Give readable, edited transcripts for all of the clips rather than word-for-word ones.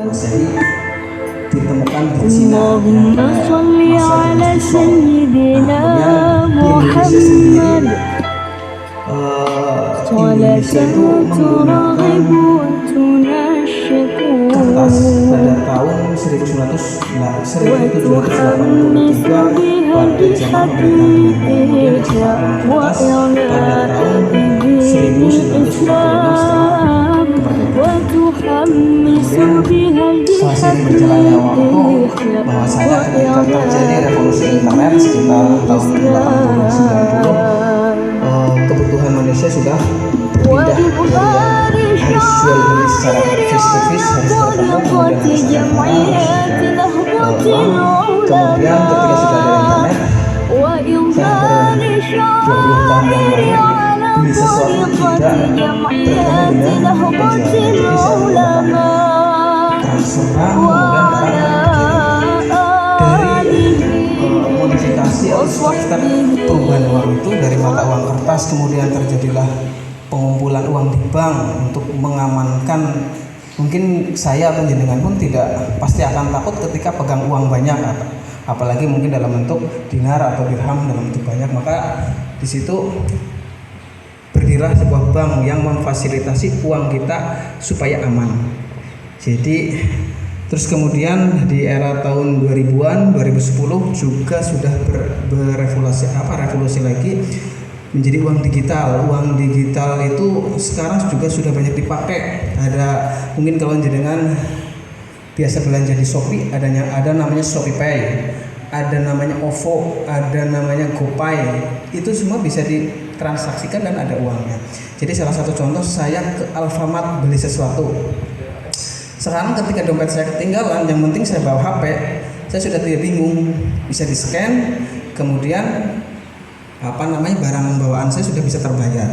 Jadi ditemukan di Cina Allahumma sholli ala sayyidina Muhammad Indonesia itu menggunakan kertas pada tahun 1783 pada zaman pemerintahan Belanda. Kemudian dicetak pada tahun 1946 setelah kemerdekaan. Kemudian seiring berjalannya waktu, bahwasanya ketika terjadi revolusi internet sekitar tahun 80-90, kebutuhan manusia sudah berpindah dari yang harus jual beli secara face to face, harus bertemu, kemudian harus ada kemudian ketika sudah ada internet, saya 20 tahun yang lalu beli sesuatu tidak bertemu dengan penjual. Jadi saya menggunakan transferan, kemudian dari modifikasi atau struktur perubahan uang itu dari mata uang kertas, kemudian terjadilah pengumpulan uang di bank untuk mengamankan. Mungkin saya atau jenengan pun tidak pasti akan takut ketika pegang uang banyak, apalagi mungkin dalam bentuk dinar atau dirham dalam bentuk banyak. Maka di situ berdirilah sebuah bank yang memfasilitasi uang kita supaya aman. Jadi terus kemudian di era tahun 2000-an, 2010 juga sudah revolusi lagi menjadi uang digital. Uang digital itu sekarang juga sudah banyak dipakai. Ada mungkin kalau jenengan biasa belanja di Shopee, ada namanya ShopeePay, ada namanya OVO, ada namanya GoPay. Itu semua bisa ditransaksikan dan ada uangnya. Jadi salah satu contoh, saya ke Alfamart beli sesuatu. Sekarang ketika dompet saya ketinggalan, yang penting saya bawa HP, saya sudah tidak bingung, bisa di-scan, kemudian barang bawaan saya sudah bisa terbayar.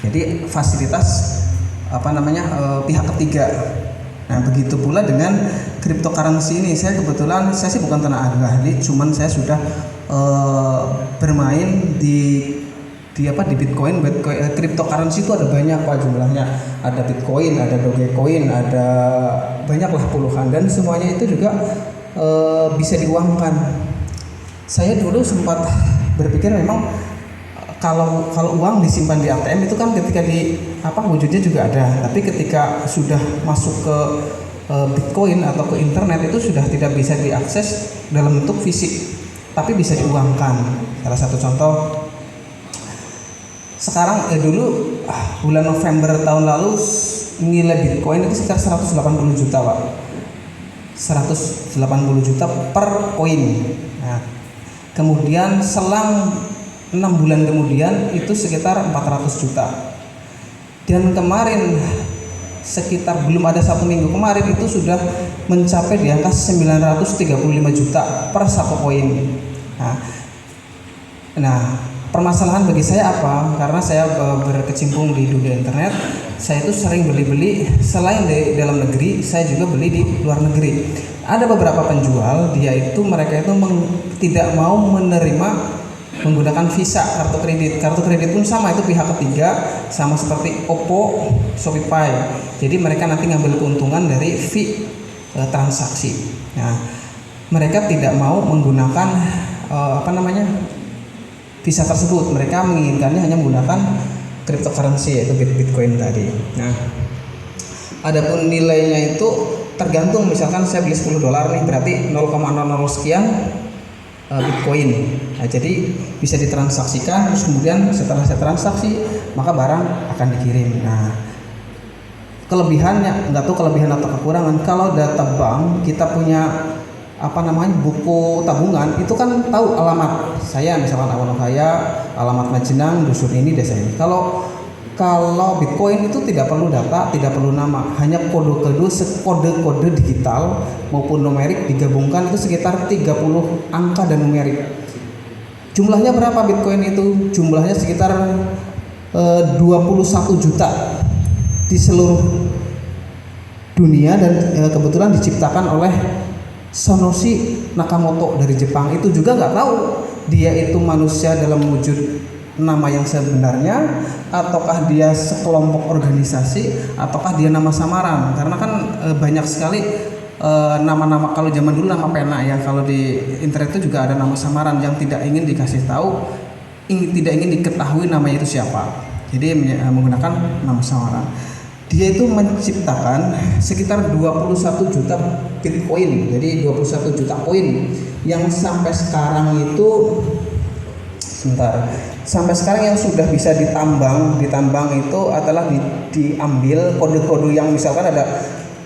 Jadi fasilitas pihak ketiga. Nah, begitu pula dengan cryptocurrency ini. Saya sih bukan tenaga ahli, cuman saya sudah bermain di Bitcoin. Cryptocurrency itu ada banyak Pak jumlahnya. Ada Bitcoin, ada Dogecoin, ada banyaklah puluhan, dan semuanya itu juga bisa diuangkan. Saya dulu sempat berpikir memang kalau uang disimpan di ATM itu kan ketika wujudnya juga ada, tapi ketika sudah masuk ke Bitcoin atau ke internet itu sudah tidak bisa diakses dalam bentuk fisik, tapi bisa diuangkan. Salah satu contoh sekarang dulu bulan November tahun lalu nilai Bitcoin itu sekitar 180 juta Pak. 180 juta per koin. Nah, kemudian selang 6 bulan kemudian itu sekitar 400 juta. Dan kemarin sekitar belum ada 1 minggu kemarin itu sudah mencapai di angka 935 juta per satu koin. Nah, permasalahan bagi saya apa? Karena saya berkecimpung di dunia internet, saya itu sering beli-beli selain di dalam negeri, saya juga beli di luar negeri. Ada beberapa penjual, mereka itu tidak mau menerima menggunakan Visa, kartu kredit. Kartu kredit pun sama, itu pihak ketiga, sama seperti OVO, ShopeePay. Jadi mereka nanti ngambil keuntungan dari fee transaksi. Nah, mereka tidak mau menggunakan Visa tersebut. Mereka menginginkannya hanya menggunakan cryptocurrency, yaitu Bitcoin tadi. Nah, adapun nilainya itu tergantung. Misalkan saya beli $10 nih, berarti 0,00 sekian Bitcoin. Nah, jadi bisa ditransaksikan, terus kemudian setelah saya transaksi maka barang akan dikirim. Nah, kelebihannya, nggak tahu kelebihan atau kekurangan, kalau data bank kita punya buku tabungan, itu kan tahu alamat saya, misalkan alamat Majenang, dusun ini, desa ini. Kalau Bitcoin itu tidak perlu data, tidak perlu nama, hanya kode digital maupun numerik digabungkan itu sekitar 30 angka dan numerik. Jumlahnya berapa Bitcoin itu? Jumlahnya sekitar 21 juta di seluruh dunia, dan kebetulan diciptakan oleh Satoshi Nakamoto dari Jepang. Itu juga nggak tahu dia itu manusia dalam wujud nama yang sebenarnya, ataukah dia sekelompok organisasi, ataukah dia nama samaran. Karena kan banyak sekali nama-nama, kalau zaman dulu nama pena ya, kalau di internet itu juga ada nama samaran yang tidak ingin dikasih tahu, tidak ingin diketahui namanya itu siapa. Jadi menggunakan nama samaran. Dia itu menciptakan sekitar 21 juta Bitcoin. Jadi 21 juta koin yang sampai sekarang itu sampai sekarang yang sudah bisa ditambang itu adalah diambil kode-kode yang misalkan ada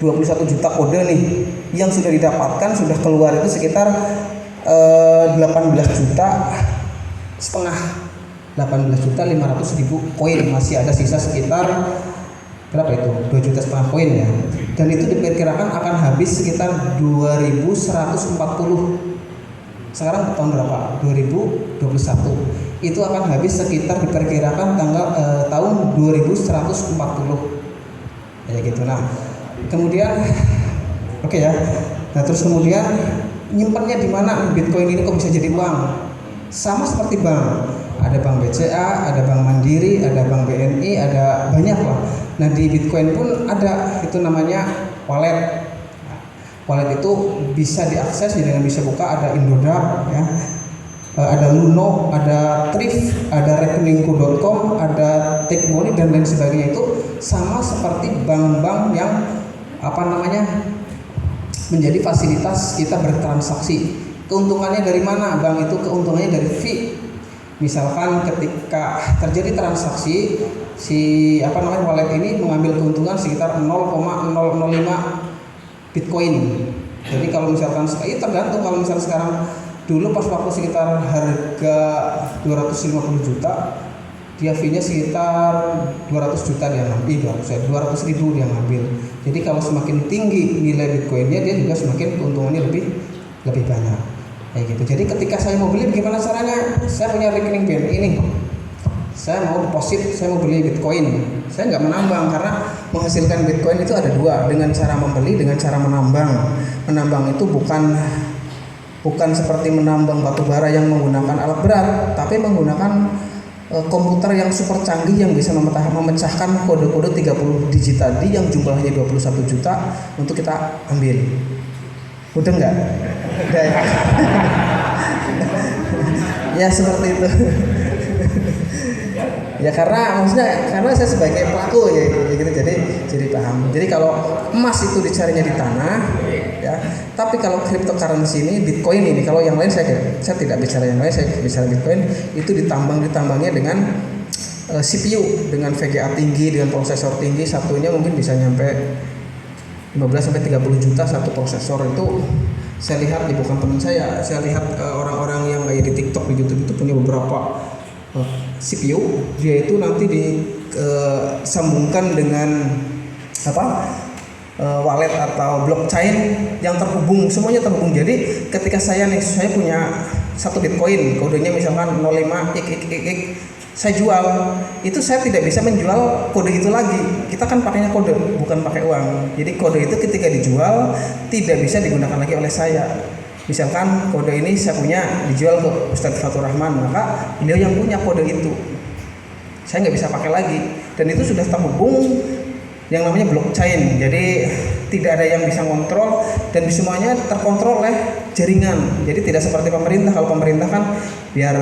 21 juta kode nih yang sudah didapatkan, sudah keluar itu sekitar 18 juta setengah, 18 juta 500 ribu koin. Masih ada sisa sekitar berapa itu, 2 juta setengah koin ya, dan itu diperkirakan akan habis sekitar 2140. Sekarang tahun berapa? 2021. Itu akan habis sekitar diperkirakan tahun 2140. Ya gitu. Nah, kemudian oke ya. Nah, terus kemudian nyimpannya di mana Bitcoin ini kok bisa jadi uang? Sama seperti bank. Ada bank BCA, ada bank Mandiri, ada bank BNI, ada banyak lah. Nah, di Bitcoin pun ada itu namanya wallet. Wallet itu bisa diakses dengan bisa buka, ada Indodax ya, ada Luno, ada Thrift, ada rekeningku.com, ada Take Money dan lain sebagainya. Itu sama seperti bank-bank yang menjadi fasilitas kita bertransaksi. Keuntungannya dari mana? Bank itu keuntungannya dari fee. Misalkan ketika terjadi transaksi si wallet ini mengambil keuntungan sekitar 0,005 Bitcoin. Jadi kalau misalkan tergantung, kalau misalkan sekarang dulu pas waktu sekitar harga 250 juta, dia fee-nya sekitar 200 juta dia ngambil, 200 ribu dia ngambil. Jadi kalau semakin tinggi nilai Bitcoinnya, dia juga semakin keuntungannya lebih banyak. Kayak gitu. Jadi ketika saya mau beli, bagaimana caranya? Saya punya rekening BNI ini, saya mau deposit, saya mau beli Bitcoin. Saya nggak menambang, karena menghasilkan Bitcoin itu ada dua, dengan cara membeli, dengan cara menambang. Menambang itu bukan seperti menambang batu bara yang menggunakan alat berat, tapi menggunakan komputer yang super canggih yang bisa memecahkan kode-kode 30 digit tadi yang jumlahnya 21 juta untuk kita ambil. Udah nggak? Udah ya? Ya seperti itu. Ya karena saya sebagai pelaku ya gitu, jadi paham. Jadi kalau emas itu dicarinya di tanah ya, tapi kalau cryptocurrency ini, Bitcoin ini, kalau yang lain saya tidak bicara yang lain, saya bicara Bitcoin itu ditambangnya dengan CPU dengan VGA tinggi, dengan prosesor tinggi, satunya mungkin bisa nyampe 15 sampai 30 juta satu prosesor. Itu saya lihat bukan teman saya lihat orang-orang yang kayak di TikTok, di YouTube itu punya beberapa CPU, dia itu nanti disambungkan dengan wallet atau blockchain yang terhubung, semuanya terhubung. Jadi ketika saya punya satu Bitcoin, kodenya misalkan 05xxx, saya jual, itu saya tidak bisa menjual kode itu lagi. Kita kan pakainya kode, bukan pakai uang. Jadi kode itu ketika dijual tidak bisa digunakan lagi oleh saya. Misalkan kode ini saya punya, dijual ke Ustadz Fatur Rahman, maka beliau yang punya kode itu, saya nggak bisa pakai lagi. Dan itu sudah terhubung yang namanya blockchain. Jadi tidak ada yang bisa kontrol, dan semuanya terkontrol oleh jaringan. Jadi tidak seperti pemerintah. Kalau pemerintah kan biar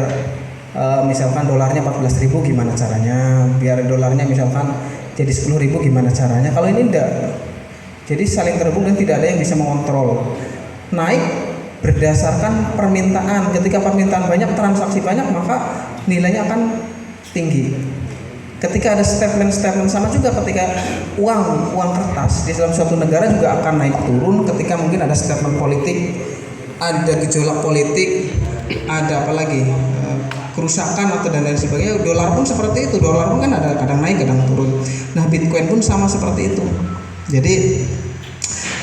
misalkan dolarnya 14.000 gimana caranya, biar dolarnya misalkan jadi 10.000 gimana caranya. Kalau ini enggak. Jadi saling terhubung dan tidak ada yang bisa mengontrol. Naik berdasarkan permintaan. Ketika permintaan banyak, transaksi banyak, maka nilainya akan tinggi. Ketika ada statement sama juga ketika uang kertas di dalam suatu negara juga akan naik turun ketika mungkin ada statement politik, ada gejolak politik, ada apa lagi, kerusakan atau dan lain sebagainya. Dolar pun seperti itu. Dolar pun kan ada kadang naik kadang turun. Nah, Bitcoin pun sama seperti itu. Jadi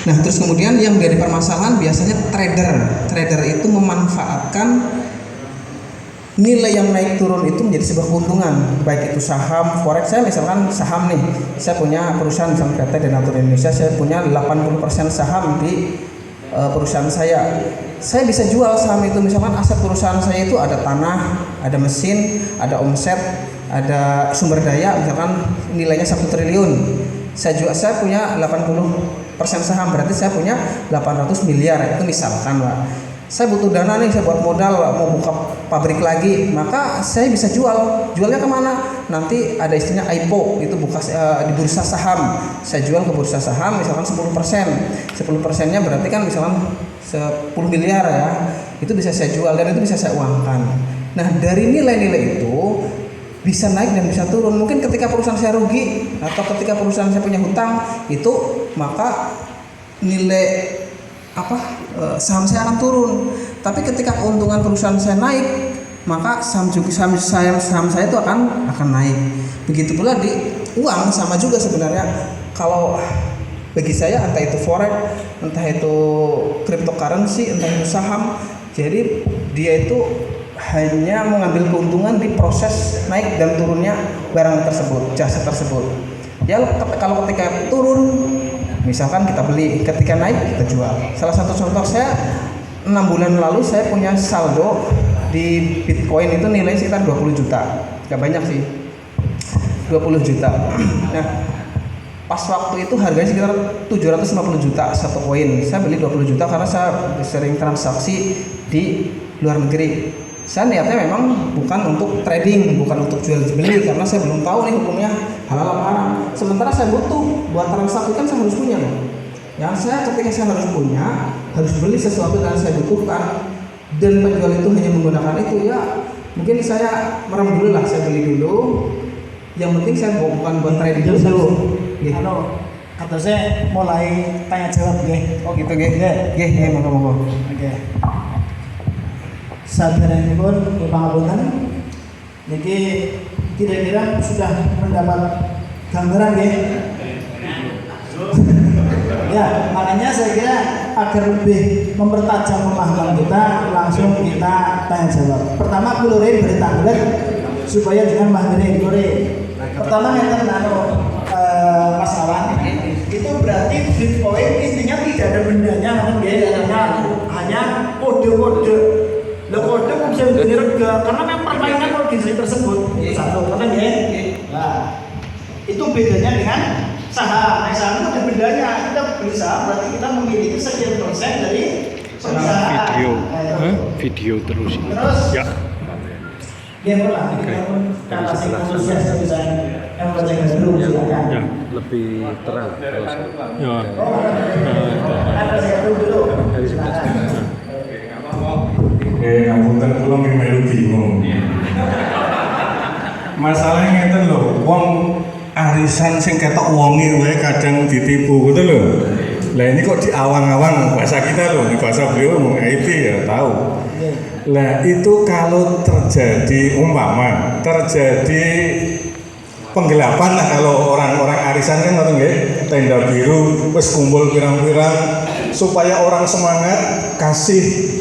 terus kemudian yang dari permasalahan biasanya trader itu memanfaatkan nilai yang naik turun itu menjadi sebuah keuntungan, baik itu saham, forex. Saya misalkan saham nih, saya punya perusahaan misalkan PT Denatur Indonesia, saya punya 80% saham di perusahaan saya bisa jual saham itu. Misalkan aset perusahaan saya itu ada tanah, ada mesin, ada omset, ada sumber daya, misalkan nilainya 1 triliun. saya punya 80% saham, berarti saya punya 800 miliar. Itu misalkan lah. Saya butuh dana nih, saya buat modal mau buka pabrik lagi, maka saya bisa jualnya kemana? Nanti ada istilahnya IPO, itu buka di bursa saham. Saya jual ke bursa saham misalkan 10%nya berarti kan misalkan 10 miliar ya, itu bisa saya jual dan itu bisa saya uangkan. Nah dari nilai-nilai itu bisa naik dan bisa turun. Mungkin ketika perusahaan saya rugi atau ketika perusahaan saya punya hutang, itu maka nilai saham saya akan turun. Tapi ketika keuntungan perusahaan saya naik, maka saham saya itu akan naik. Begitu pula di uang, sama juga sebenarnya. Kalau bagi saya entah itu forex, entah itu cryptocurrency, entah itu saham, jadi dia itu hanya mengambil keuntungan di proses naik dan turunnya barang tersebut, jasa tersebut. Ya kalau ketika turun, misalkan kita beli, ketika naik kita jual. Salah satu contoh, saya 6 bulan lalu saya punya saldo di Bitcoin itu nilai sekitar 20 juta. Gak banyak sih, 20 juta. Nah pas waktu itu harganya sekitar 750 juta satu koin. Saya beli 20 juta karena saya sering transaksi di luar negeri. Saya niatnya memang bukan untuk trading, bukan untuk jual beli, karena saya belum tahu nih hukumnya halal apa haram. Sementara saya butuh buat transaksi, kan saya harus punya loh. Yang saya ketika saya harus punya, harus beli sesuatu yang saya butuhkan, dan penjual itu hanya menggunakan itu, ya mungkin saya merem dulu lah, saya beli dulu. Yang penting saya bukan buat trading dulu. Halo, kata saya mulai tanya jawab nggih. Oh gitu nggih. Nggih, monggo. Oke. Sabaranipun pangapunten, niki kira-kira sudah mendapat gambaran nggih. Ya, makanya saya kira agar lebih mempertajam pemahaman kita, langsung kita tanya jawab. Pertama kulure beri tanglet supaya dengan mahmire kulure. Pertama ngeten Mas Awan, itu berarti Bitcoin intinya tidak ada bendanya, hanya kode-kode. Lah kode bisa menjadi rega karena memang permainan organisasi tersebut. Satu, kan ya? Nah, itu bedanya dengan saham. Nah, saham itu ada bendanya. Kita beli saham berarti kita memiliki sekian persen dari perusahaan. Video terus. Terus? Ya. Ya, boleh. Kalau saya antusias yang baca dulu silakan. Ya, lebih terang. Ya. Ada saya dulu. Ngapunten kula melu bingung. Masalahnya ngeten lho, wong arisan sing ketok wonge wae kadang ditipu gitu lho. Lah ini kok diawang-awang, bahasa kita loh, bahasa beliau ngomong IT ya tahu. Lah itu kalau terjadi terjadi penggelapan lah, kalau orang-orang arisan kan ngoten nggih, tenda biru wis kumpul pirang-pirang supaya orang semangat, kasih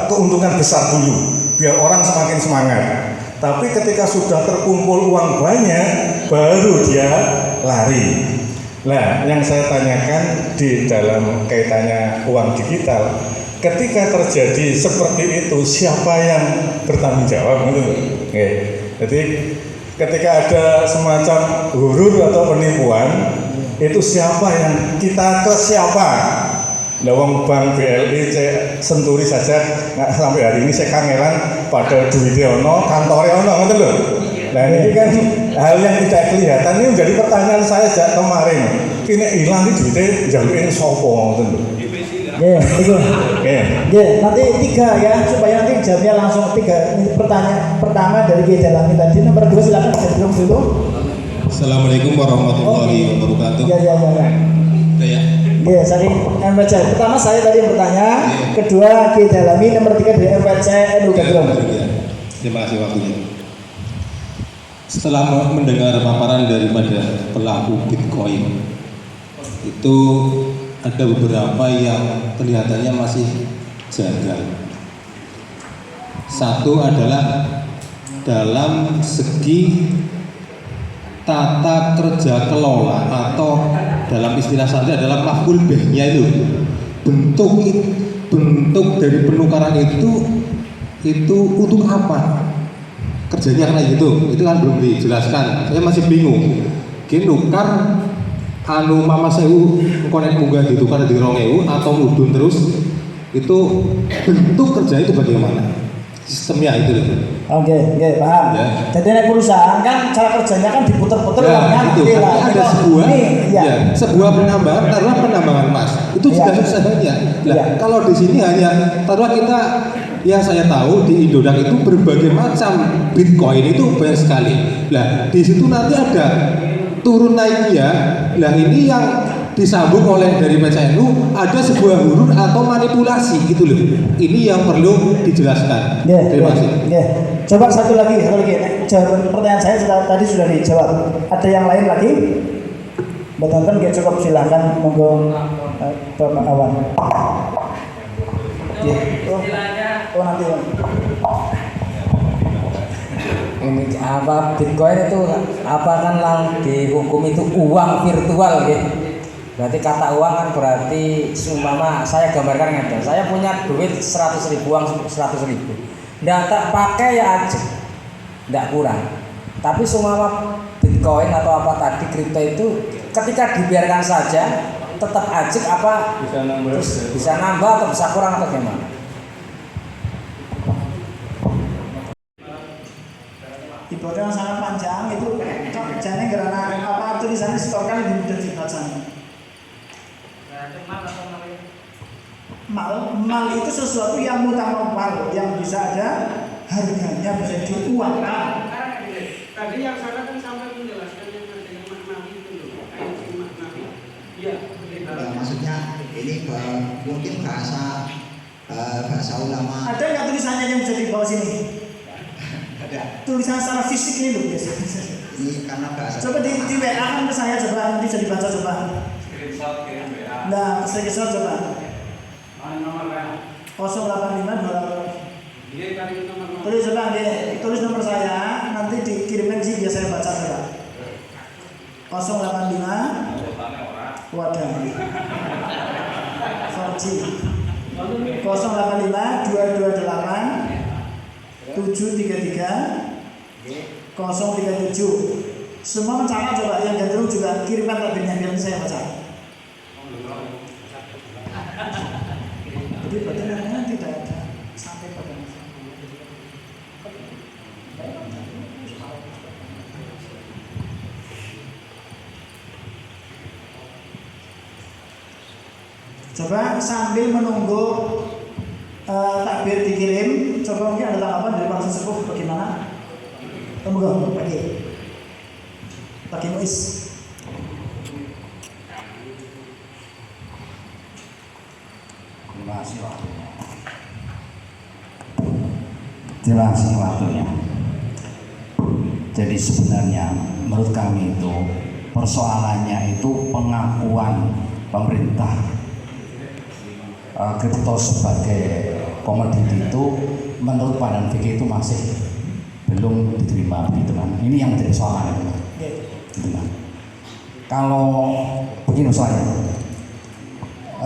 keuntungan besar dulu biar orang semakin semangat. Tapi ketika sudah terkumpul uang banyak baru dia lari. Nah, yang saya tanyakan di dalam kaitannya uang digital, ketika terjadi seperti itu siapa yang bertanggung jawab gitu? Jadi ketika ada semacam huruf atau penipuan, itu siapa yang kita ke siapa? Lawang Bank BLI Senturi saja sampai hari ini saya kangelan pada duitnya ono, kantornya ono, gitu loh. Nah ini kan hal yang tidak kelihatan, ini menjadi pertanyaan saya sejak kemarin. Ini hilang di duitnya jaluin sopo, gitu loh. Nanti 3 ya, supaya nanti jawabnya langsung 3. Pertanyaan pertama dari Kiai Dalami tadi, nomor 2 silakan bisa dulu. Assalamualaikum warahmatullahi wabarakatuh. Ya, saya MPC. Pertama saya tadi yang bertanya, kedua Kiai Dalami, nomor 3 dari MPC NU Gabung. Terima kasih waktunya. Setelah mendengar paparan daripada pelaku Bitcoin, itu ada beberapa yang kelihatannya masih janggal. Satu adalah dalam segi tata kerja kelola, atau dalam istilah saya adalah maf'ul bih-nya itu, bentuk dari penukaran itu untuk apa kerjanya, karena itu kan belum dijelaskan. Saya masih bingung. Nukar anu mama sewu konek munggah ditukar di 2.000 atau mudun terus, itu bentuk kerja itu bagaimana? Sistemnya itu loh. Oke, paham. Ya. Jadi nek perusahaan kan cara kerjanya kan diputer-puter Ya, uangnya itu gede lah. tapi ada Itu- sebuah ini, ya. ya, sebuah penambahan taruhlah penambangan emas itu juga Ya. susah banyak. Nah, Ya. kalau di sini hanya taruhlah kita ya saya tahu di Indodax itu berbagai macam Bitcoin itu banyak sekali. Nah, di situ nanti ada turun naiknya. Nah, ini yang disambung oleh dari PCNU ada sebuah huruf atau manipulasi gitu loh. Ini yang perlu dijelaskan. Terima kasih. Coba satu lagi. Jawaban pertanyaan saya tadi sudah dijawab. Ada yang lain lagi? Betul-betul nggak cukup, silahkan monggo Bapak Awan. Oh nanti ya. Ini apa Bitcoin itu apa kan di hukum itu uang virtual gitu. Berarti kata uang kan berarti seumpama saya gambarkan gitu. Saya punya duit 100.000 uang 100.000. Nggak tak pakai ya aja. Nggak kurang. Tapi seumpama Bitcoin atau apa tadi kripto itu ketika dibiarkan saja tetap ajik apa bisa nambah atau bisa kurang atau gimana? Ibadah yang sangat panjang itu kerjanya karena apa tulisannya setorkan lebih mudah dibaca. Mal itu sesuatu yang mutamawal, yang bisa ada harganya, bisa diuangkan. Tadi yang sana kan sampai menjelaskan yang adanya maknawi itu loh, maknawi. Iya. Maksudnya ini mungkin bahasa ulama. Ada nggak tulisannya yang bisa di bawah sini? Ada. Tulisan secara fisik ini loh biasa. Ini karena bahasa. Coba di WA kan ke saya, coba nanti bisa dibaca coba. Screenshot kirim WA. Nah, screenshot coba. Nomor WA. 085 Iya tadi itu nomor. tulis coba tulis nomor saya, nanti dikirimin sih biar saya baca coba. 085 wadah 4G 085 228 733 037. Semua mencatat coba, yang gandrung juga kirimkan tabelnya biar nanti saya baca. Jadi berarti namanya tidak ada sampai pada coba sambil menunggu takbir dikirim, coba mungkin ada tanggapan dari para sesepuh bagaimana? Monggo Pak Muiz. Terima kasih waktunya. Jadi sebenarnya menurut kami itu persoalannya itu pengakuan pemerintah kripto sebagai komoditi itu menurut pandangan fikih itu masih belum diterima gitu kan. Ini yang menjadi soalan itu kan. Gitu kan. Kalau begini soalnya,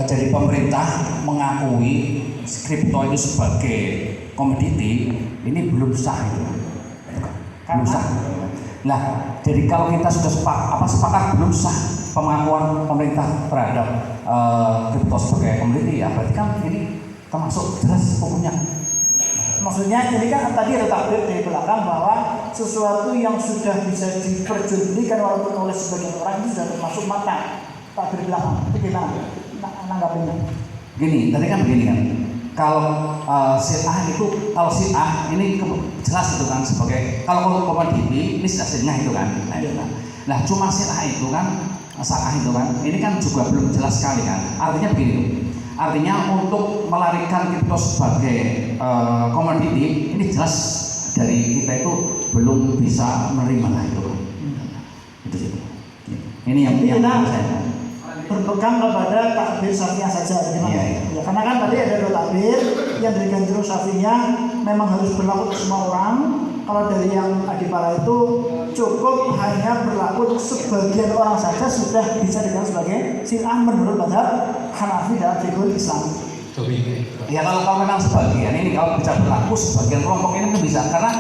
jadi pemerintah mengakui kripto itu sebagai komoditi ini belum sah itu kan. Belum sah. Nah, jadi kalau kita sudah sepakat belum sah pengakuan pemerintah terhadap kripto sebagai komoditi, ya berarti kan ini termasuk jelas hukumnya. Maksudnya ini kan tadi ada takbir dari belakang bahwa sesuatu yang sudah bisa diperjualbelikan walaupun oleh sebagian orang itu sudah termasuk matang. Takbir belakang itu gimana nanggapinnya? Gini, tadi kan begini kan. Kalau sil'ah itu, kalau sil'ah ini jelas itu kan sebagai, kalau komoditi ini sil'ah itu kan. Nah, itu kan. Nah cuma sil'ah itu kan, sil'ah itu kan, ini kan juga belum jelas sekali kan. Artinya begini, artinya untuk melarikan kripto sebagai komoditi ini jelas dari kita itu belum bisa menerima lah itu kan. Itu sih. Ini yang saya berpegang kepada takbir syafi'iyah saja, gimana? Iya. Ya, karena kan tadi ada dua takbir yang dari gandrung syafi'iyah memang harus berlaku untuk semua orang. Kalau dari yang adipala itu cukup hanya berlaku untuk sebagian orang saja sudah bisa dikatakan sebagai sil'ah menurut mazhab Hanafi dalam fikih Islam. Ya kalau memang sebagian ini kalau bisa berlaku sebagian kelompok ini kan bisa karena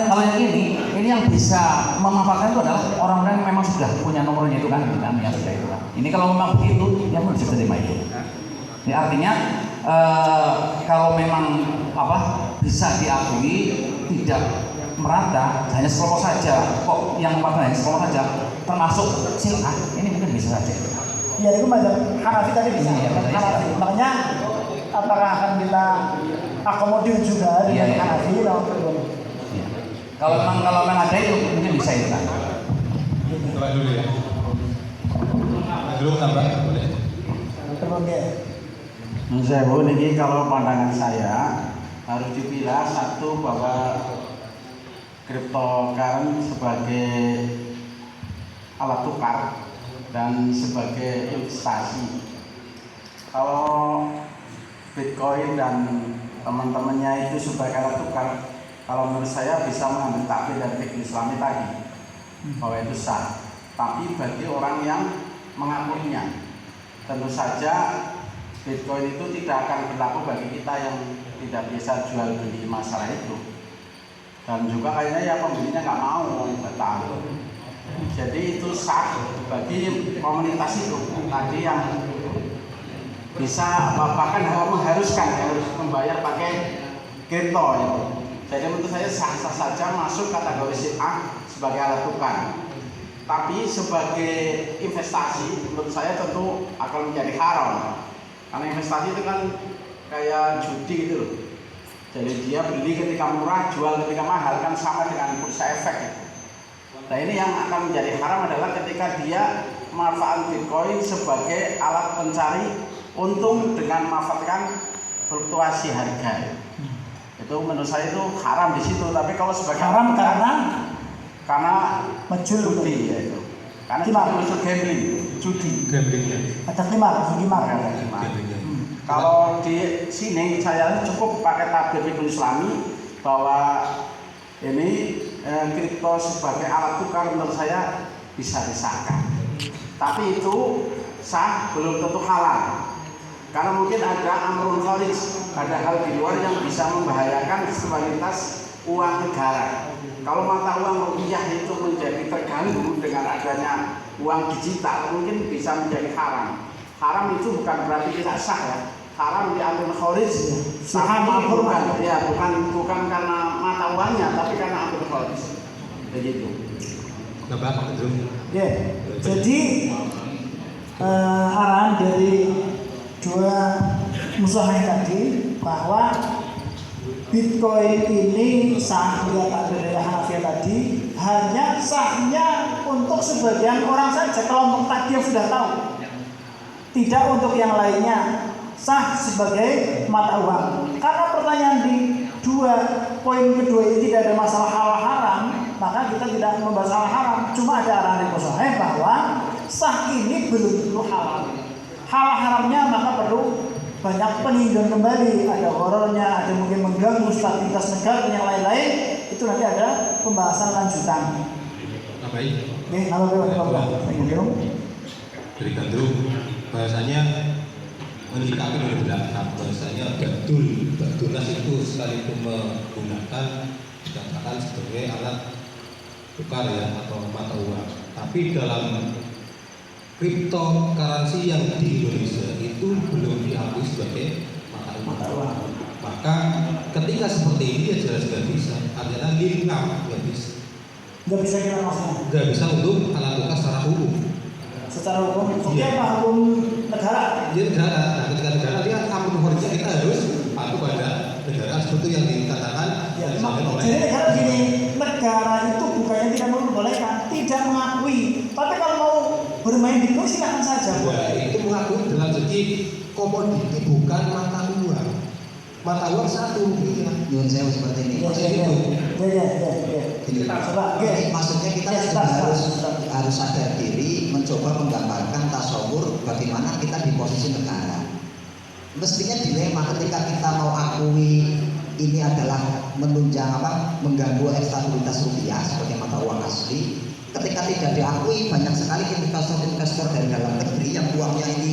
kalau yang ini yang bisa memanfaatkan itu adalah orang-orang yang memang sudah punya nomornya itu kan yang sudah itu kan. Ini kalau memang begitu yang harus diterima itu. Ini artinya kalau memang bisa diakui tidak merata hanya sekelompok saja kok yang memanfaatkan hanya sekelompok saja termasuk silah ini mungkin bisa saja. Ya itu mazhab Hanafi tadi bisa. Hanafi. Makanya apakah akan kita akomodir juga dengan Hanafi atau belum? Kalau memang ada itu mungkin bisa itu kan. Coba dulu ya. Dulu tambah boleh. Saya ini kalau pandangan saya harus dipilah satu bahwa cryptocurrency sebagai alat tukar dan sebagai investasi. Kalau Bitcoin dan teman-temannya itu sebagai alat tukar, kalau menurut saya bisa mengambil takbir dari fikih Islami tadi bahwa itu sah. Tapi bagi orang yang mengakuinya, tentu saja Bitcoin itu tidak akan berlaku bagi kita yang tidak bisa jual beli masalah itu. Dan juga kayaknya ya pembelinya nggak mau, nggak tahu. Jadi itu sah bagi komunitas itu tadi yang bisa bahkan mengharuskan harus membayar pakai kripto itu. Jadi menurut saya sah-sah saja masuk kategori sil'ah sebagai alat tukar. Tapi sebagai investasi menurut saya tentu akan menjadi haram. Karena investasi itu kan kayak judi gitu loh. Jadi dia beli ketika murah, jual ketika mahal kan sama dengan bursa efek gitu. Nah ini yang akan menjadi haram adalah ketika dia memanfaatkan Bitcoin sebagai alat pencari untung dengan memanfaatkan fluktuasi harga. Itu menurut saya itu haram di situ. Tapi kalau sebagai haram karena judi ya itu. Karena itu maksud gambling, judi. Gambling ya. Ada kimar. Kalau di sini saya cukup pakai tabir fikih Islami bahwa ini kripto sebagai alat tukar menurut saya bisa disahkan. Tapi itu sah belum tentu halal. Karena mungkin ada amrun kharij, ada hal di luar yang bisa membahayakan stabilitas uang negara. Kalau mata uang rupiah itu menjadi terganggu dengan adanya uang digital, mungkin bisa menjadi haram. Haram itu bukan berarti tidak sah ya. Haram di amrun kharij, bukan karena mata uangnya, tapi karena amrun kharij. Begitu. Bapak itu. Ya. Jadi arahan dari dua musyawarah tadi bahwa Bitcoin ini sah lihat dari Hanafi tadi hanya sahnya untuk sebagian orang saja, kelompok tadi yang sudah tahu, tidak untuk yang lainnya, sah sebagai mata uang. Karena pertanyaan di poin kedua ini tidak ada masalah halal haram, maka kita tidak membahas halal haram. Cuma ada arahan dari musyawarah bahwa sah ini belum tentu halal. Halal haramnya maka perlu banyak peninjauan kembali, ada horornya, ada mungkin mengganggu stabilitas negara dan yang lain-lain. Itu nanti ada pembahasan lanjutan. Baik. Oke, Dari Gandrung bahasanya menyikapi dari belakang, bahasanya Batunas itu sekalipun menggunakan dikatakan sebagai alat tukar ya atau mata uang, tapi dalam cryptocurrency yang di Indonesia itu belum diakui sebagai mata uang. Maka ketika seperti ini ya jelas nggak bisa, artinya lingkar nggak bisa. Nggak bisa kita maksudnya. Nggak bisa untuk alat tukar secara hukum. Secara hukum, apa hukum negara? Dia negara. Nah, ketika negara dia akan mengharuskan kita harus patuh pada negara seperti yang dikatakan. Ya, jadi negara gini, negara itu bukannya tidak membolehkan, tidak mengakui. Tapi kalau mau bermain di silakan saja. Ya, itu mengakui dalam segi komoditi bukan mata uang. Mata uang satu rupiah. Nyun sewu seperti ini. Maksudnya kita harus sadar diri, mencoba menggambarkan tasawur bagaimana kita di posisi negara. Mestinya dilema ketika kita mau akui ini adalah menunjang mengganggu stabilitas rupiah sebagai mata uang asli. Ketika tidak diakui, banyak sekali investor dari dalam negeri yang uangnya ini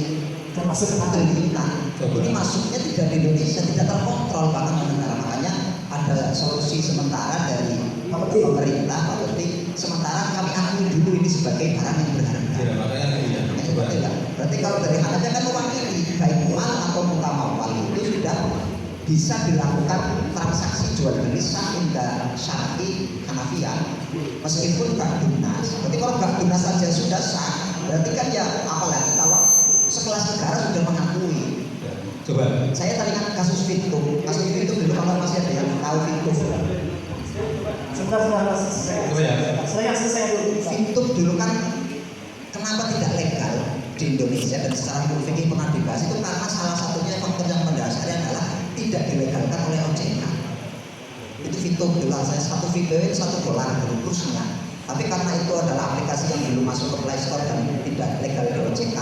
termasuk triliunan. Ini masuknya tidak sudah di Indonesia tidak terkontrol bahkan negara, makanya ada solusi sementara dari pemerintah berarti sementara kami akui dulu ini sebagai barang yang berharga. Berarti kalau dari Hanafiah kan mewakili baik mal atau mutamawal itu sudah bisa dilakukan transaksi jual beli sah indah syar'i Hanafiah meskipun gak dunas. Berarti kalau gak dunas saja sudah sah, berarti kan ya apalagi kalau sekelas negara sudah mengakui. Coba Saya teringat kasus Fitum dulu kalau masih ada yang tahu Fitum. Sebentar, saya selesai dulu. Fitum dulu kan kenapa tidak legal di Indonesia dan secara hukum fikih pernah dibahas itu karena salah satunya faktor yang mendasarnya adalah tidak dilegalkan oleh OJK. Itu Fitum dulu, saya satu VPW $1 dulu kursnya. Tapi karena itu adalah aplikasi yang belum masuk ke Play Store dan tidak legal di OJK,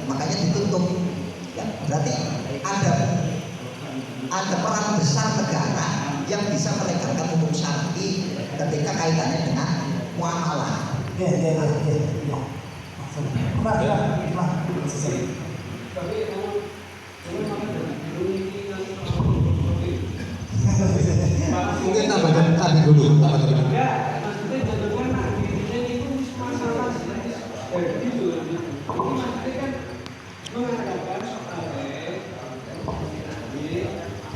makanya ditutup. Ya, berarti ada peran besar negara yang bisa melegalkan hukum syar'i ketika kaitannya dengan muamalah. mungkin tambah dulu.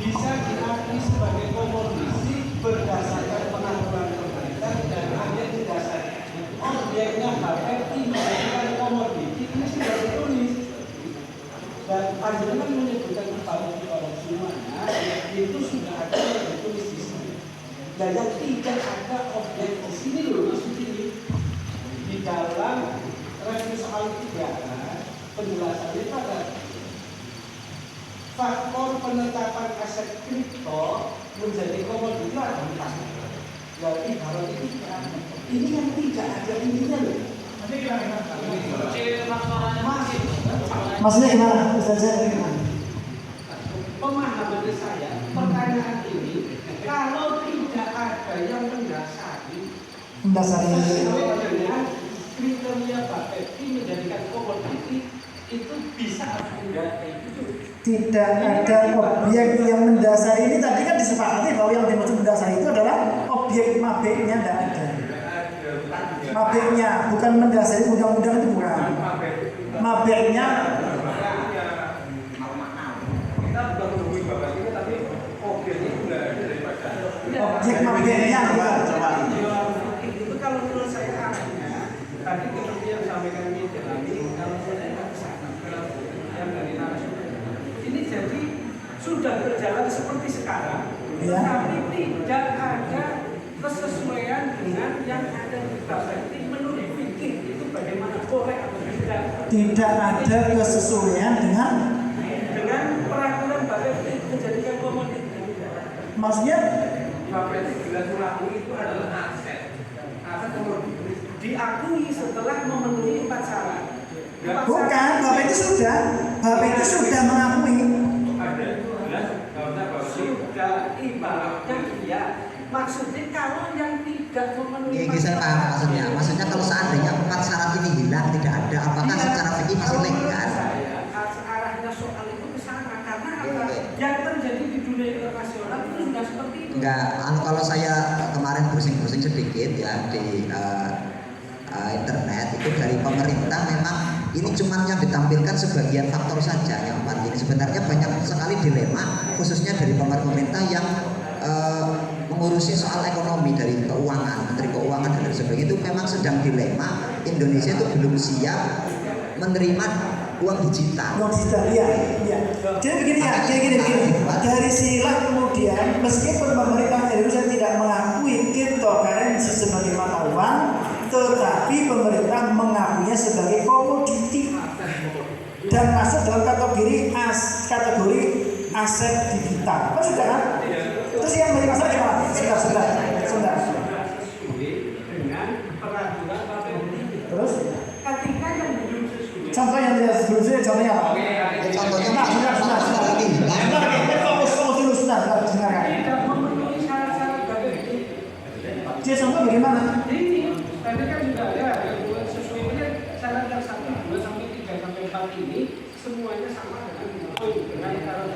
Bisa diakui sebagai komoditi berdasarkan pengaturan pemerintah dan hanya didasarkan objeknya HFI menjadikan komoditi ini sudah ditulis dan panjenengan menyebutkan kepada semuanya itu sudah ada yang ditulis di sini dan yang tidak ada objek di sini loh maksud ini di dalam review soal 3 penjelasannya pada faktor penetapan aset kripto menjadi komoditi ada 4. Berarti kalau itu ini yang tidak ada ininya loh. Nanti kita Maksudnya gimana? Ustaz saya gimana? Pemahaman saya, pertanyaan ini kalau tidak ada yang mendasari sesuai dengan kriteria Bapepti menjadikan komoditi itu bisa tidak itu. Tidak ada objek yang mendasari ini tadi kan disepakati bahwa yang dimaksud mendasari itu adalah objek mabeknya tidak ada. Mabeknya bukan mendasari undang-undang itu bukan. Mabeknya objek mabeknya itu kalau menurut saya arahnya tadi seperti yang disampaikan Mithilani kalau saya nggak bisa yang dari narasumber ini jadi sudah berjalan seperti sekarang tapi tidak ada kesesuaian dengan yang ada di Bapepti menurut fikih itu bagaimana boleh atau tidak ada kesesuaian dengan peraturan Bapepti menjadikan komoditi. Maksudnya Bapepti jelas mengakui itu adalah aset komoditi diakui setelah memenuhi 4 syarat. Bukan, Bapepti sudah mengakui. Sudah ibaratnya iya. Maksudnya kalau yang tidak memenuhi Ini saya paham maksudnya kalau seandainya 4 syarat ini hilang tidak ada, apakah secara fikih masih legal? Arahnya soal itu ke sana karena yang terjadi di dunia internasional itu sudah seperti itu. Enggak, kalau saya kemarin browsing sedikit ya di internet itu dari pemerintah memang ini cuma yang ditampilkan sebagian faktor saja yang 4 ini. Sebenarnya banyak sekali dilema khususnya dari pemerintah yang mengurusi soal ekonomi dari keuangan, Menteri Keuangan dan sebagainya itu memang sedang dilema Indonesia itu belum siap menerima uang digital. Uang digital, iya. Jadi begini ya, gini. Dari sinilah kemudian meskipun pemerintah Indonesia tidak mengakui cryptocurrency sebagai mata uang, tetapi pemerintah mengakuinya sebagai komoditi dan masuk dalam kategori aset digital. Apa sudah kan? Terus yang menjadi masalah gimana? Sebentar. Dengan peraturan Bapepti. Terus? Ketika yang belum sesuai. Contoh yang tidak sebelumnya, contohnya apa? Contohnya Fokus dulu, dengarkan. Tidak memenuhi syarat-syarat Bapepti. Dia contoh bagaimana? Ini tadi kan sudah ada sesuai dengan syarat yang 1, 2, sampai 3, sampai 4 ini semuanya sama dengan syarat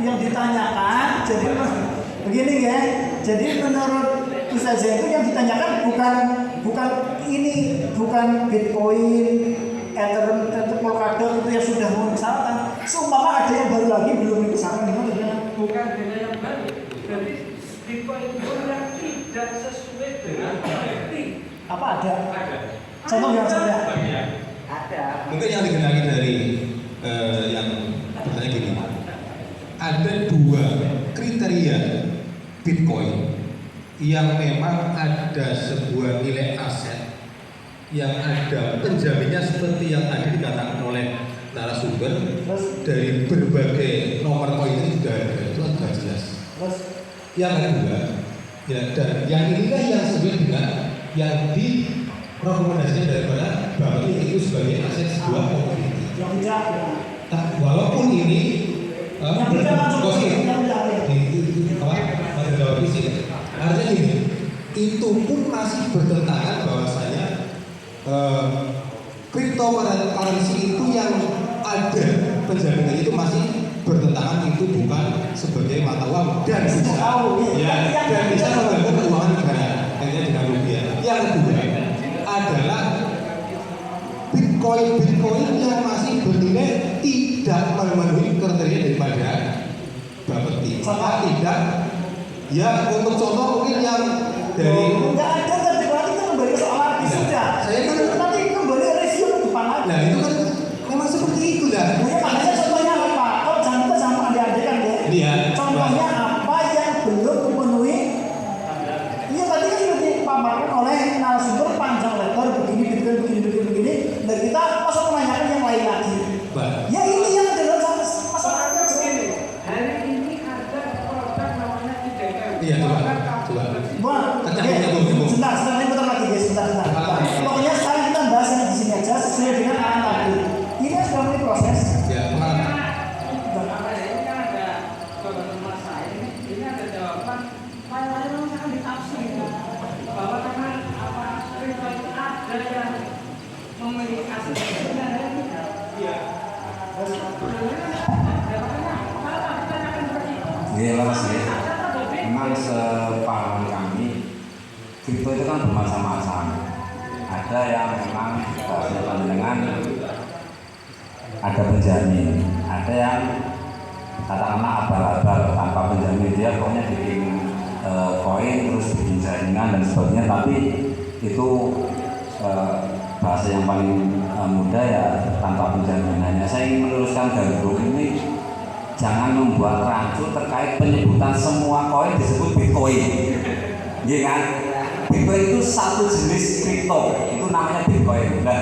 yang ditanyakan jadi begini ya. Jadi menurut Ustazah itu yang ditanyakan bukan ini, bukan Bitcoin, Ethereum, Polkadot itu yang sudah mengesahkan. Seumpama ada yang baru lagi belum mengesahkan gimana? Bukan dengan yang baru. Jadi Bitcoin itu yang tidak sesuai dengan NFT. Apa ada? Ada. Contoh yang saya ada. Mungkin yang dikenali dari yang bertanya gini, ada dua kriteria Bitcoin yang memang ada sebuah nilai aset yang ada penjaminnya seperti yang tadi dikatakan oleh narasumber dari berbagai nomor koin itu sudah ada, itu sudah jelas. Yang kedua, ya, dan yang inilah yang sesuai dengan yang direkomendasikan daripada Bapak itu sebagai aset sebuah komoditi. yang tidak. Walaupun ini artinya gini, itu pun masih bertentangan bahwasanya cryptocurrency itu yang ada penjaminan itu masih bertentangan, itu bukan sebagai mata uang dan bisa dan bisa mengganggu keuangan negara hanya dengan rupiah. Yang kedua adalah Bitcoin yang masih bernilai tidak memenuhi kriteria daripada Bapeti. Tidak, ya untuk contoh mungkin yang dari Enggak ada tapi berarti kan kembali soal lagi sudah. Saya kan nanti kembali resio ke depan lagi. Nah itu kan memang seperti itu lah. Ya, makanya contohnya apa? Kalau jangan adik-adik kan ya. Iya. Contohnya apa yang belum memenuhi? Iya tadi kan sudah dipaparkan oleh narasumber panjang lebar begini. Dan kita masuk menanyakan yang lain lagi. Ya ini yang adalah masalahnya begini. Hari ini ada produk namanya IDM. Iya coba. Sebentar, ini bentar lagi guys, sebentar. Pokoknya sekarang kita bahas yang di sini aja sesuai dengan arahan tadi. Ini sudah mulai proses. Ya, Ini kan ada teman saya ini ada jawaban. Lain-lain akan ditafsir bahwa karena apa kripto itu ada yang memiliki aset dan ada yang tidak. Iya. Iya lah Mas, memang sepaham kami kripto itu kan bermacam-macam. Ada yang memang bahasa panjenengan ada penjamin, ada yang katakanlah abal-abal tanpa penjamin, dia pokoknya bikin koin terus bikin jaringan dan sebagainya, tapi itu bahasa yang paling mudah ya tanpa penjaminannya. Saya ingin meluruskan Gandrung ini jangan membuat rancu terkait penyebutan semua koin disebut Bitcoin. Iya kan? Bitcoin itu satu jenis kripto, itu namanya Bitcoin. Nah,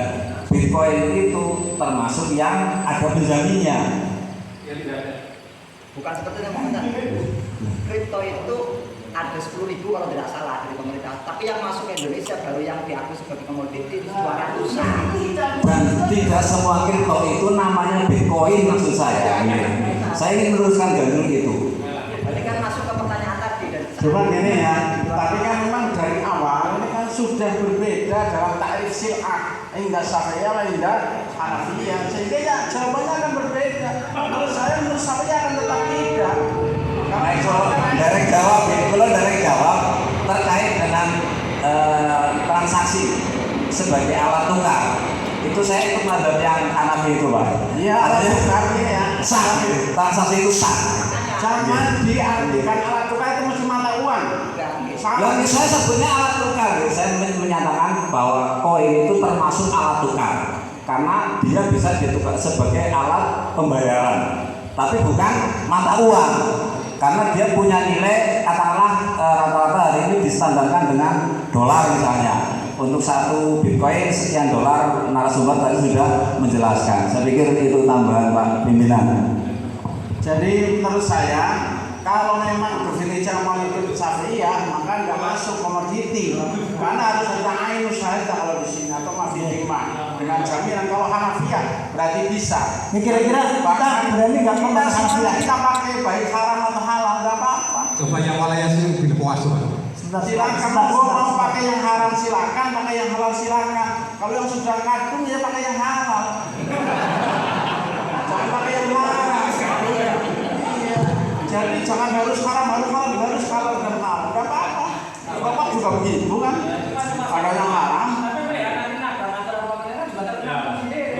Bitcoin itu termasuk yang ada penjaminnya. Bukan seperti yang mau kripto itu ada 10.000 kalau tidak salah dari pemerintah. Tapi yang masuk ke Indonesia baru yang diakui sebagai komoditi 200-an. Dan tidak semua kripto itu namanya Bitcoin maksud saya. Saya ingin meluruskan Gandrung itu. Berarti kan masuk ke pertanyaan tadi dan Cuma gini ya, tapi kan memang dari awal ini kan sudah berbeda dalam takrif sil'ah. Indah Syafi'iyah, indah Hanafiyah. Sehingga ya jawabannya akan berbeda. Menurut saya akan tetap tidak. Kalau dari jawab terkait dengan transaksi sebagai alat tukar. Itu saya ikut mazhab yang Hanafi itu Pak. Iya, artinya ya. Sah, transaksi itu sah. Jangan diartikan alat tukar itu mesti mata uang. Yang saya sebutnya alat tukar. Saya menyatakan bahwa koin itu termasuk alat tukar karena dia bisa ditukar sebagai alat pembayaran, tapi bukan mata uang. Karena dia punya nilai katakanlah rata-rata hari ini distandarkan dengan dolar misalnya. Untuk satu Bitcoin sekian dolar, narasumber tadi sudah menjelaskan. Saya pikir itu tambahan Pak pimpinan. Jadi menurut saya kalau memang definisi mau ikut Syafi'iyah maka nggak masuk komoditi karena harus ada ainus syahadah kalau di sini atau mafidimah dengan jaminan. Kalau Hanafiyah berarti bisa. Ini kira-kira kita berani nggak kita Hanafiyah kita pakai baik haram atau halal nggak apa-apa. coba yang walayasi bin puasu. Silakan mau pakai yang haram silakan, pakai yang halal silakan. Kalau yang sudah kadung ya pakai yang halal. Jangan pakai yang haram. Iya. jangan harus halal, harus halal dan halal. Enggak apa-apa. Bapak juga begitu kan? Ada yang haram.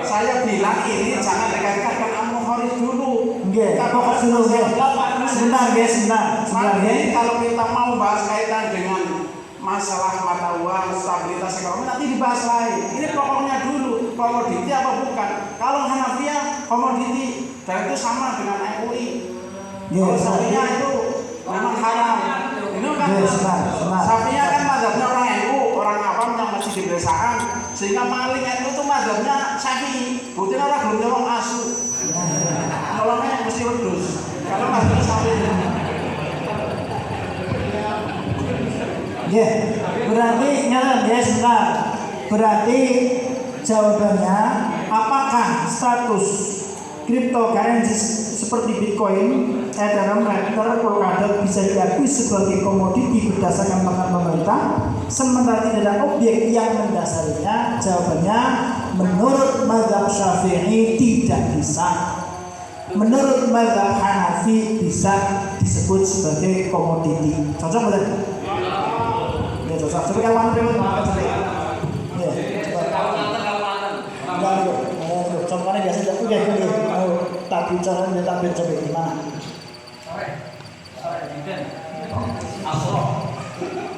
Saya bilang ini jangan dikaitkan dengan Al-Muharris dulu. Nggih, kok dulu nggih. Sebentar guys, sebentar. Nanti kalau kita mau bahas kaitan dengan masalah mata uang, stabilitas ekonomi nanti dibahas lain. Ini pokoknya dulu komoditi apa bukan? Kalau Hanafiyah komoditi dan itu sama dengan MUI. Kalau Syafi'iyah itu memang haram. Ini kan Syafi'iyah kan mazhabnya orang NU, orang awam yang masih di pedesaan, sehingga maling NU itu mazhabnya Syafi'i. Buktinya orang belum nyolong asu. Nyolongnya mesti wedhus. Kalau mazhabnya Syafi'i. Ya, berarti nyala ya sebentar. Berarti jawabannya apakah status cryptocurrency seperti Bitcoin, Ethereum, Ether, Polkadot bisa diakui sebagai komoditi berdasarkan pandangan pemerintah, sementara tidak ada objek yang mendasarinya? Jawabannya menurut mazhab Syafi'i tidak bisa. Menurut mazhab Hanafi bisa disebut sebagai komoditi. Cocok betul? Coba kawan berikut contohnya biasa mau tak bicara coba gimana?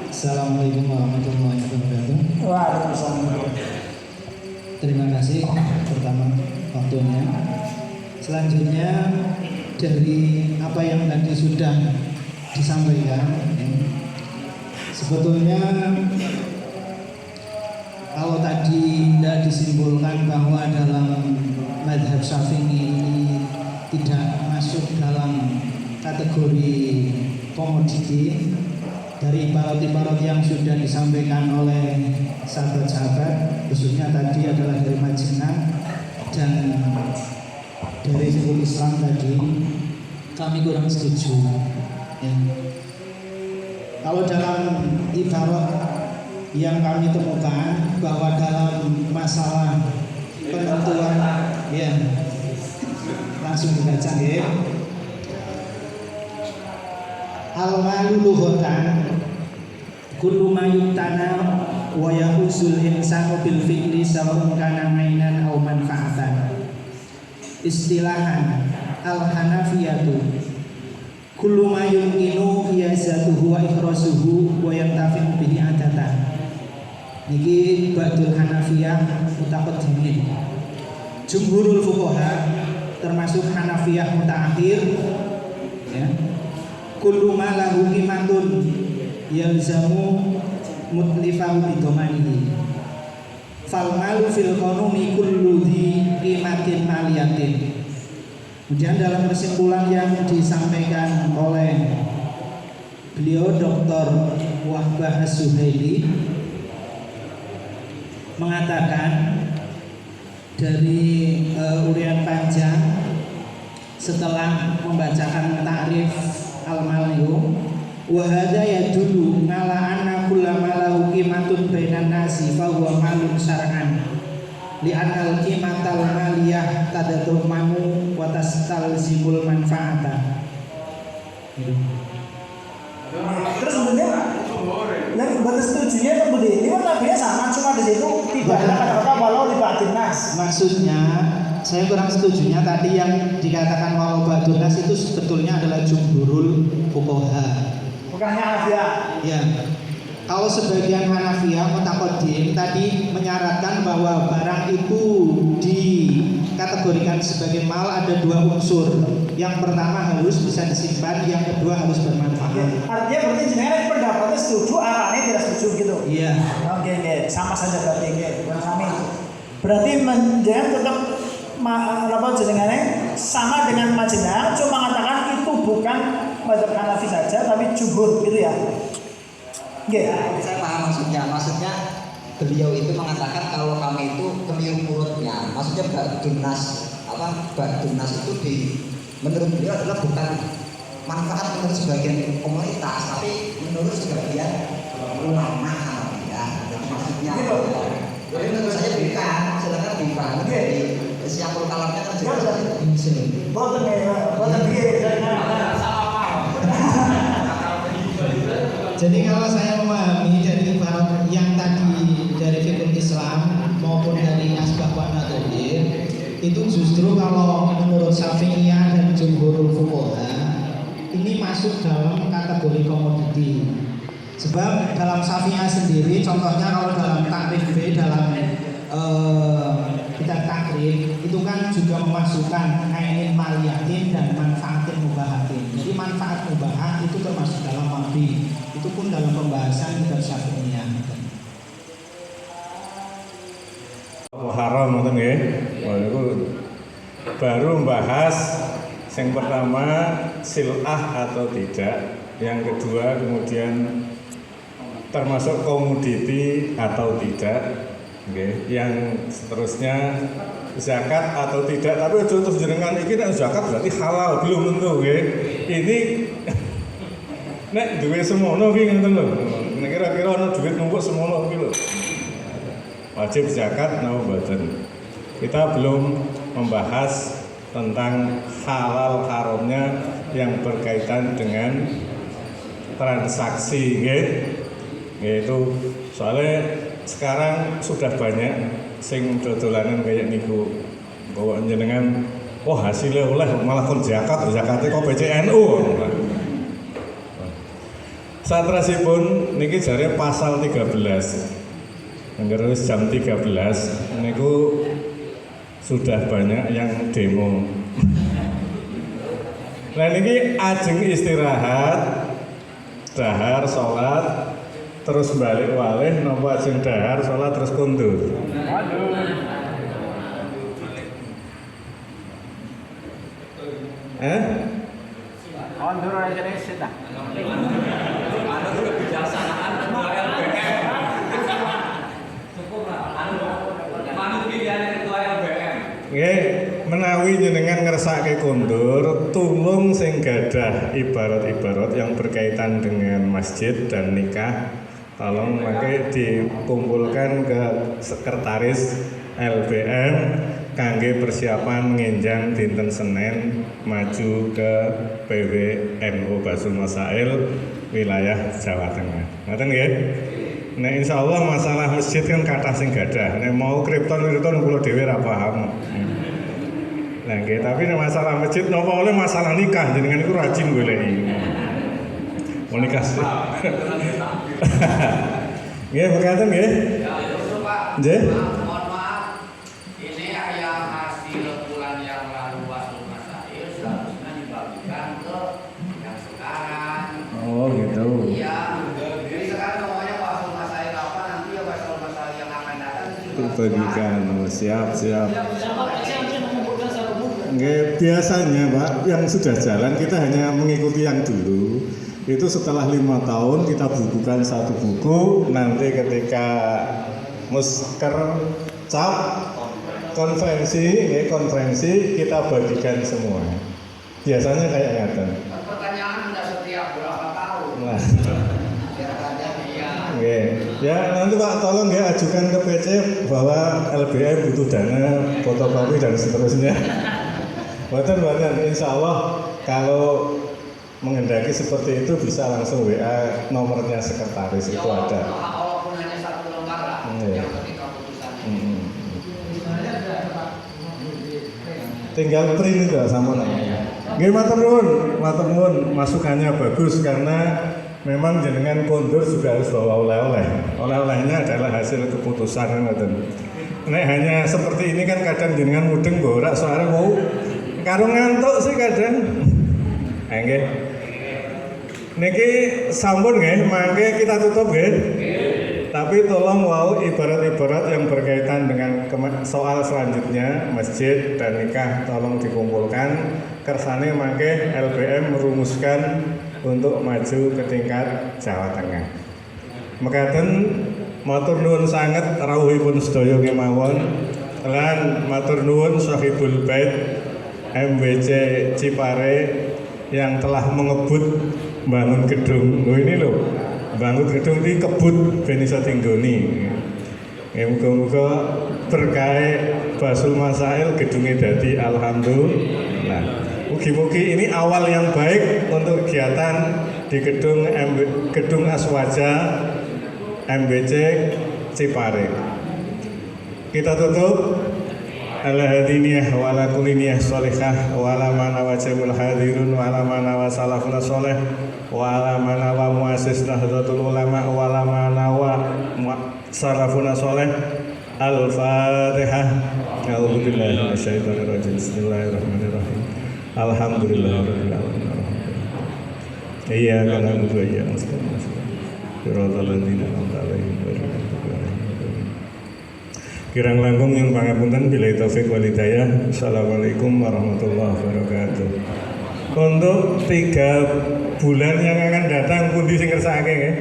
Assalamualaikum warahmatullahi wabarakatuh. Waalaikumsalam. Terima kasih pertama waktunya. Selanjutnya dari apa yang tadi sudah disampaikan, sebetulnya kalau tadi tidak disimpulkan bahwa dalam mazhab Syafi'i ini tidak masuk dalam kategori komoditi, dari ibarat-ibarat yang sudah disampaikan oleh sahabat-sahabat, khususnya tadi adalah dari Majnah dan dari Fiqhul Islam tadi, kami kurang setuju. Ya. Kalau dalam ibarat yang kami temukan bahwa dalam masalah penentuan, ya langsung dibaca ya. Al-malu lughatan kullu ma yuktana wa yahusul insanu bil fi'li sawa'un kana mainan aw manfaatan. Istilahan al-hanafiyatu kullu ma yumkinu qiyasatuhu wa ikhrasuhu wa yantafi'u bihi adatan. Niki ba'dul Hanafiyah mutaqaddimin. Jumhurul fuqaha termasuk Hanafiyah mutaakhir, ya. Kullu ma lahu qimatun yalzamu mutlifahu bidomanihi. Fal malu fil qanuni kullu dhi qimatin maliyatin. Kemudian dalam kesimpulan yang disampaikan oleh beliau Dr. Wahbah As-Suhaili mengatakan dari urian panjang setelah membacakan ta'rif al-maliu, wa hadza yadullu ala anna kullama lahu qimatun bainan nasi fa huwa malun syar'an li'anna al-qimatal maliyah tadatumanu wa tastalzimul manfaata. Terus kemudian yang batas setujunya kemudian ini kan sama, cuma di situ tidak ada kata-kata walau di ba'din nas. Maksudnya saya kurang setujunya tadi yang dikatakan walau ba'dun nas itu sebetulnya adalah jumhurul fuqaha, bukannya Hanafiyah. Ya. Kalau sebagian Hanafiyah mutaqaddim tadi menyarankan bahwa barang itu dikategorikan sebagai mal ada dua unsur. Yang pertama harus bisa disimpan, yang kedua harus bermanfaat. Artinya berarti jenengan pendapatnya setuju, arahnya tidak setuju gitu. Iya. Oke, sama saja berarti kami. Berarti jenengan tetap jenengannya sama dengan Majnah, cuma mengatakan itu bukan mazhab Hanafi saja tapi jumhur gitu ya. Saya paham maksudnya. Maksudnya beliau itu mengatakan kalau kami itu keliru urutnya. Maksudnya ba'dun nas itu menurut beliau adalah bukan manfaat menurut sebagian komunitas, tapi menurut sebagian ulama ya. Maksudnya jadi menurut saya bukan, silakan dipahami dari siapul kalamnya kan jelas. Boten ya, boten piye. Jadi kalau saya memahami dari ibarat yang tadi dari fikih Islam maupun dari asbab wa nadhir, itu justru kalau menurut Syafi'iyah dan jumhurul fuqaha ini masuk dalam kategori komoditi. Sebab dalam Syafi'iyah sendiri, contohnya kalau dalam takrif B dalam kitab takrif itu kan juga memasukkan ainin maliyatin dan manfaatin mubahatin. Jadi manfaat mubahah itu termasuk dalam mabi. Itu pun dalam pembahasan kitab Syafi'iyah. Haram ngoten nggih. Niku baru membahas yang pertama sil'ah atau tidak, yang kedua kemudian termasuk komoditi atau tidak. Okay. Yang seterusnya zakat atau tidak, tapi terus jenengan iki nek zakat berarti halal, belum tentu nggih. Ini nek duwe semono ki ngoten lho. Nek kira-kira ana duit numpuk semono ki lho. Wajib zakat napa mboten. Kita belum membahas tentang halal haramnya yang berkaitan dengan transaksi nggih. Yaitu soalnya sekarang sudah banyak sing dodolanan kayak niku bawa jenengan hasilnya oleh malah kon zakatnya kok PCNU. Satrasipun niki jare pasal 13 terus jam 13 niku sudah banyak yang demo. Nah niki ajeng istirahat dahar sholat terus balik walih nopo ajeng dahar sholat terus kundur. Kondur aja nih sudah. Kebijaksanaan ketua LBM. Cukup lah. Manut pilihan ketua LBM. Nggih, menawi jenengan ngersake kondur, tulung sing gadah ibarat-ibarat yang berkaitan dengan masjid dan nikah, tolong pakai dikumpulkan ke sekretaris LBM kangge persiapan ngenjang dinten Senin maju ke PWNU Basul Masail wilayah Jawa Tengah. Ngoten nggih? Nah insyaallah masalah masjid kan kathah sing gadah. Nek mau kripton kula dhewe ra paham. Nah nggih, tapi nek masalah masjid napa oleh masalah nikah jenengan iku rajin goleki. Mau nikah. Nggih, berkata nggih. Nggih. Mohon maaf, ini yang hasil bulan yang lalu Basul Masail seharusnya dibagikan ke yang sekarang. Oh gitu. Iya. Jadi sekarang semuanya Basul Masail apa nanti ya Basul Masail yang akan datang Bagikan. Siap. Nggih, biasanya Pak, yang sudah jalan kita hanya mengikuti yang dulu. Itu setelah 5 tahun kita bukukan satu buku, nanti ketika musker cap konferensi kita bagikan semua. Biasanya kayak ngaten. Pertanyaan sudah setiap berapa tahun? Nah. Ya nanti Pak tolong ya ajukan ke PC bahwa LBM butuh dana fotokopi dan seterusnya. Bahkan insya Allah kalau menghendaki seperti itu bisa langsung WA nomornya sekretaris itu ada. Walaupun hanya satu lembar lah, yang penting keputusannya. Tinggal print itu sama namanya. Nggih matur nuwun, masukannya bagus karena memang jenengan kondur juga harus bawa oleh-oleh. Oleh-olehnya adalah hasil keputusan ngoten. Nek hanya seperti ini kan kadang jenengan mudeng borak soalnya mau karo ngantuk sih kadang. Nggih. Niki sampun nggih, mangke kita tutup nggih. Tapi tolong ibarat-ibarat yang berkaitan dengan soal selanjutnya masjid dan nikah tolong dikumpulkan. Kersane mangke LBM merumuskan untuk maju ke tingkat Jawa Tengah. Mekaten matur nuwun sanget rawuhipun sedaya kemawon. Lan matur nuwun Sahibul Bait MBC Cipare yang telah mengebut bangun gedung. Ini loh, bangun gedung ini kebut ben iso tinggoni. Muga-muga berkah Basul Masail gedungnya dadi alhamdulillah. Mugi-mugi ini awal yang baik untuk kegiatan di gedung Aswaja MBC Cipare. Kita tutup ala hadiniyah wa ala kuliniyah sholihah wa ala mana wajibul hadirun wa ala mana wa salafuna sholih wa ala mana wa muassis nahdlatul ulama wa ala mana wa salafuna sholih. Al-Fatihah. A'udzu billahi minasyaitonir rajim. Bismillahirrahmanirrahim. Alhamdulillahirabbil alamin. Iyyaka na'budu wa iyyaka nasta'in. Shiratal ladzina an'amta 'alaihim ghairil maghdubi 'alaihim waladdallin. Kirang langkung yang pangapunten billahi taufik wal hidayah. Assalamualaikum warahmatullahi wabarakatuh. Untuk 3 bulan yang akan datang pundi sing kersake nggih?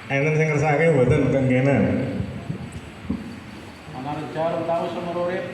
Enten sing kersake mboten teng kene. Ana rencana tahu seumur urip